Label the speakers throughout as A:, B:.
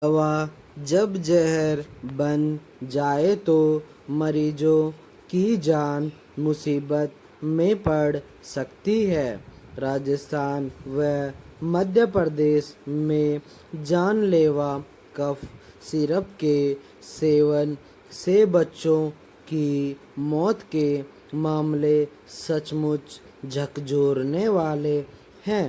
A: दवा जब जहर बन जाए तो मरीजों की जान मुसीबत में पड़ सकती है। राजस्थान व मध्य प्रदेश में जानलेवा कफ सिरप के सेवन से बच्चों की मौत के मामले सचमुच झकझोरने वाले हैं।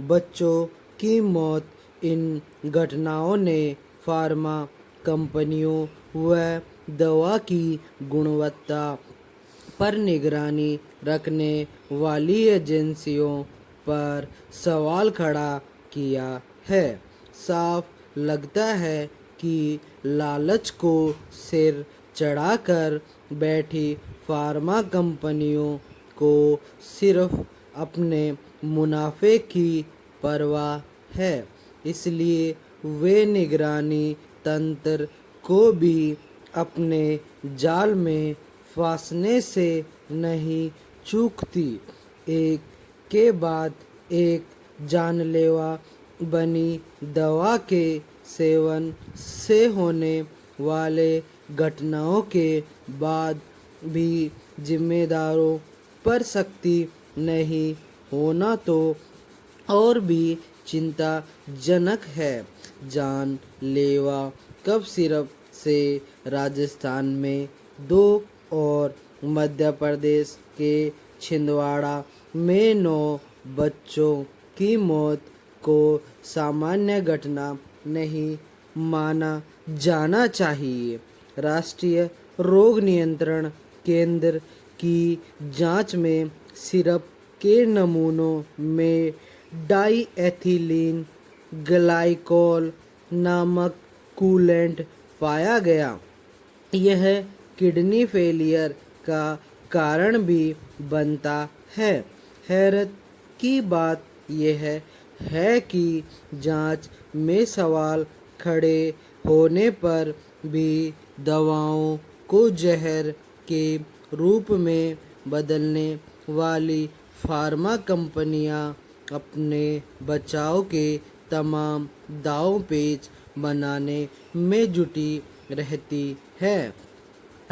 A: बच्चों की मौत इन घटनाओं ने फार्मा कंपनियों व दवा की गुणवत्ता पर निगरानी रखने वाली एजेंसियों पर सवाल खड़ा किया है। साफ लगता है कि लालच को सिर चढ़ाकर बैठी फार्मा कंपनियों को सिर्फ अपने मुनाफे की परवाह है, इसलिए वे निगरानी तंत्र को भी अपने जाल में फंसने से नहीं चूकती। एक के बाद एक जानलेवा बनी दवा के सेवन से होने वाले घटनाओं के बाद भी जिम्मेदारों पर सख्ती नहीं होना तो और भी चिंताजनक है। जानलेवा कफ सिरप से राजस्थान में 2 और मध्य प्रदेश के छिंदवाड़ा में 9 बच्चों की मौत को सामान्य घटना नहीं माना जाना चाहिए। राष्ट्रीय रोग नियंत्रण केंद्र की जांच में सिरप के नमूनों में डाईएथिलीन ग्लाइकोल नामक कूलेंट पाया गया। यह किडनी फेलियर का कारण भी बनता है। हैरत की बात यह है कि जांच में सवाल खड़े होने पर भी दवाओं को जहर के रूप में बदलने वाली फार्मा कंपनियां अपने बचाव के तमाम दांव पेच बनाने में जुटी रहती है।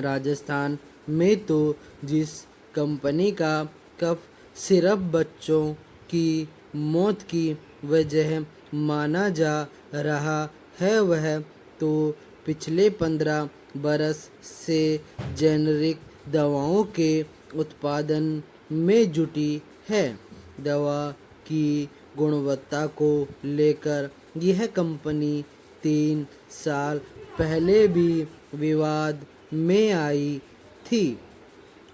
A: राजस्थान में तो जिस कंपनी का कफ सिरप बच्चों की मौत की वजह माना जा रहा है, वह तो पिछले 15 बरस से जेनरिक दवाओं के उत्पादन में जुटी है। दवा की गुणवत्ता को लेकर यह कंपनी 3 साल पहले भी विवाद में आई थी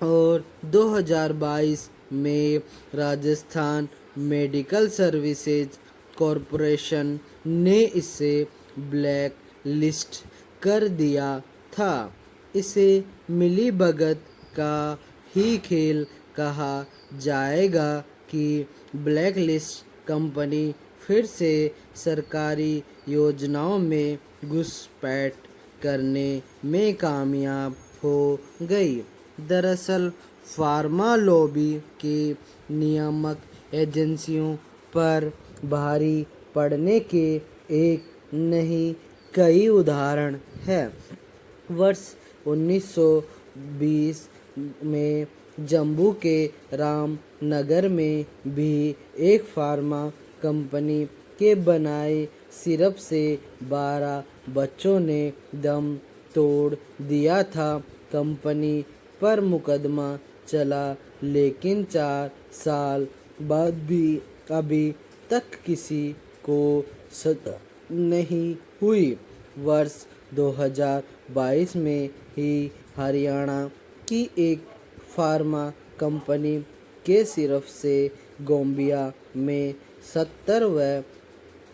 A: और 2022 में राजस्थान मेडिकल सर्विसेज कॉरपोरेशन ने इसे ब्लैक लिस्ट कर दिया था। इसे मिलीभगत का ही खेल कहा जाएगा कि ब्लैक लिस्ट कंपनी फिर से सरकारी योजनाओं में घुसपैठ करने में कामयाब हो गई। दरअसल फार्मा लॉबी के नियामक एजेंसियों पर भारी पड़ने के एक नहीं कई उदाहरण हैं। वर्ष 1920 में जम्मू के रामनगर में भी एक फार्मा कंपनी के बनाए सिरप से 12 बच्चों ने दम तोड़ दिया था। कंपनी पर मुकदमा चला, लेकिन 4 साल बाद भी अभी तक किसी को सजा नहीं हुई। वर्ष 2022 में ही हरियाणा की एक फार्मा कंपनी के सिरप से गोंबिया में 70 व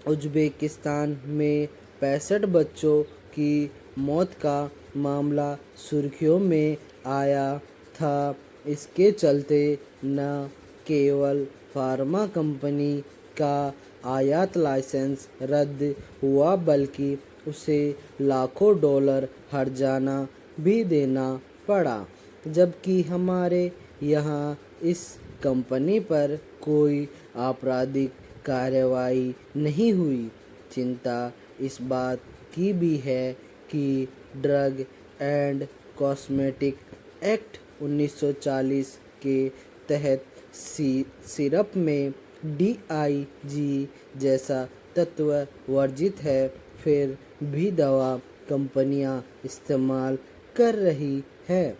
A: उज्बेकिस्तान में 65 बच्चों की मौत का मामला सुर्खियों में आया था। इसके चलते न केवल फार्मा कंपनी का आयात लाइसेंस रद्द हुआ, बल्कि उसे लाखों डॉलर हर्जाना भी देना पड़ा। जबकि हमारे यहाँ इस कंपनी पर कोई आपराधिक कार्रवाई नहीं हुई। चिंता इस बात की भी है कि ड्रग एंड कॉस्मेटिक एक्ट 1940 के तहत सिरप में डीआईजी जैसा तत्व वर्जित है, फिर भी दवा कंपनियां इस्तेमाल कर रही है।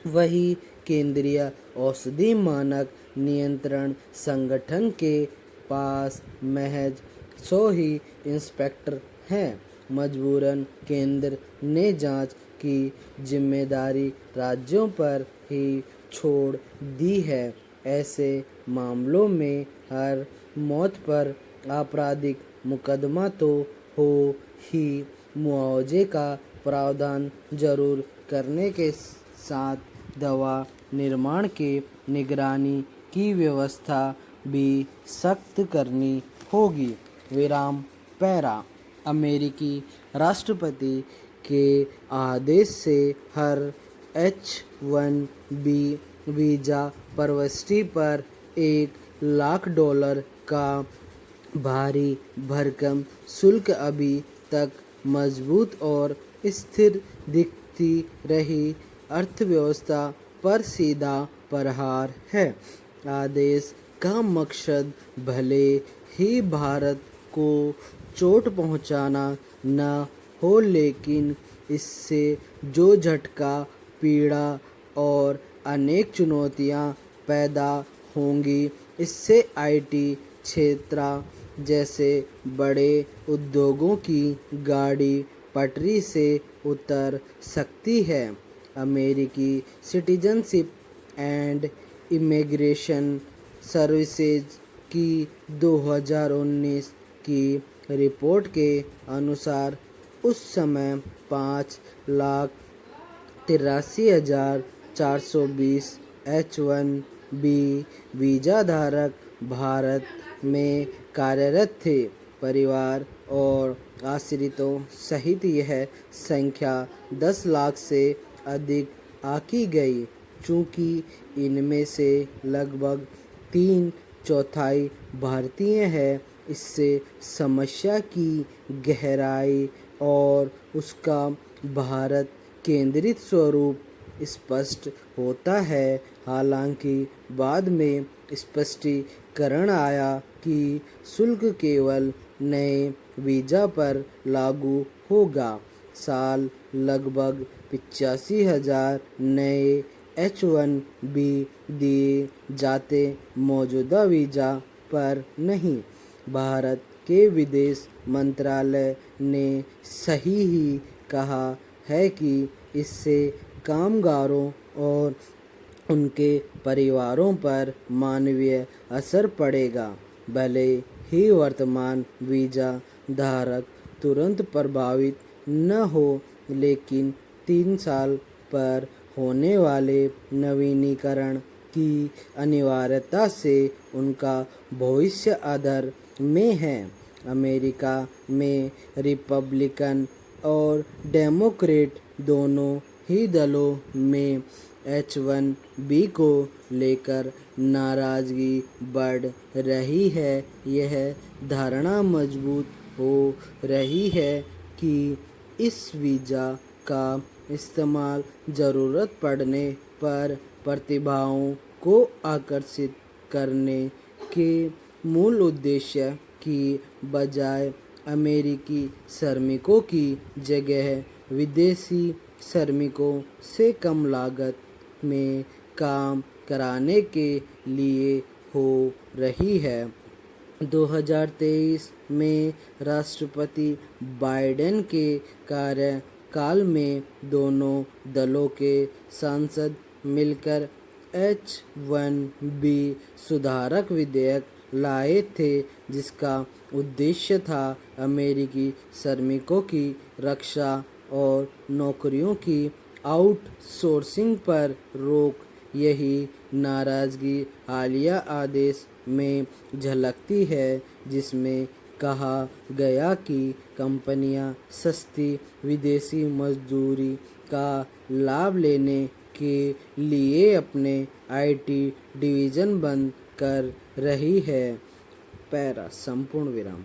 A: वही केंद्रीय औषधि मानक नियंत्रण संगठन के पास महज 100 ही इंस्पेक्टर हैं। मजबूरन केंद्र ने जांच की जिम्मेदारी राज्यों पर ही छोड़ दी है। ऐसे मामलों में हर मौत पर आपराधिक मुकदमा तो हो ही, मुआवजे का प्रावधान जरूर करने के साथ दवा निर्माण के निगरानी की व्यवस्था भी सख्त करनी होगी। विराम पैरा। अमेरिकी राष्ट्रपति के आदेश से हर H-1B वीज़ा प्रविष्टि पर $1,00,000 का भारी भरकम शुल्क अभी तक मजबूत और स्थिर दिखती रही अर्थव्यवस्था पर सीधा प्रहार है। आदेश का मकसद भले ही भारत को चोट पहुंचाना न हो, लेकिन इससे जो झटका, पीड़ा और अनेक चुनौतियां पैदा होंगी, इससे आईटी क्षेत्र जैसे बड़े उद्योगों की गाड़ी पटरी से उतर सकती है। अमेरिकी सिटीजनशिप एंड इमिग्रेशन सर्विसेज की 2019 की रिपोर्ट के अनुसार उस समय 5,83,420 H-1B वीज़ा धारक भारत में कार्यरत थे। परिवार और आश्रितों सहित यह संख्या 10 लाख से अधिक आंकी गई। चूँकि इनमें से लगभग 3/4 भारतीय हैं, इससे समस्या की गहराई और उसका भारत केंद्रित स्वरूप स्पष्ट होता है। हालांकि बाद में स्पष्टीकरण आया कि शुल्क केवल नए वीज़ा पर लागू होगा। साल लगभग 85,000 नए H-1B दिए जाते, मौजूदा वीज़ा पर नहीं। भारत के विदेश मंत्रालय ने सही ही कहा है कि इससे कामगारों और उनके परिवारों पर मानवीय असर पड़ेगा। भले ही वर्तमान वीज़ा धारक तुरंत प्रभावित न हो, लेकिन 3 साल पर होने वाले नवीनीकरण की अनिवार्यता से उनका भविष्य अंधार में है। अमेरिका में रिपब्लिकन और डेमोक्रेट दोनों ही दलों में H-1B को लेकर नाराजगी बढ़ रही है। यह धारणा मजबूत हो रही है कि इस वीज़ा का इस्तेमाल ज़रूरत पड़ने पर प्रतिभाओं को आकर्षित करने के मूल उद्देश्य की बजाय अमेरिकी श्रमिकों की जगह विदेशी श्रमिकों से कम लागत में काम कराने के लिए हो रही है। 2023 में राष्ट्रपति बाइडेन के कार्यकाल में दोनों दलों के सांसद मिलकर H-1B सुधारक विधेयक लाए थे, जिसका उद्देश्य था अमेरिकी श्रमिकों की रक्षा और नौकरियों की आउटसोर्सिंग पर रोक। यही नाराजगी हालिया आदेश में झलकती है, जिसमें कहा गया कि कंपनियां सस्ती विदेशी मजदूरी का लाभ लेने के लिए अपने आईटी डिवीज़न बंद कर रही है। पैरा संपूर्ण विराम।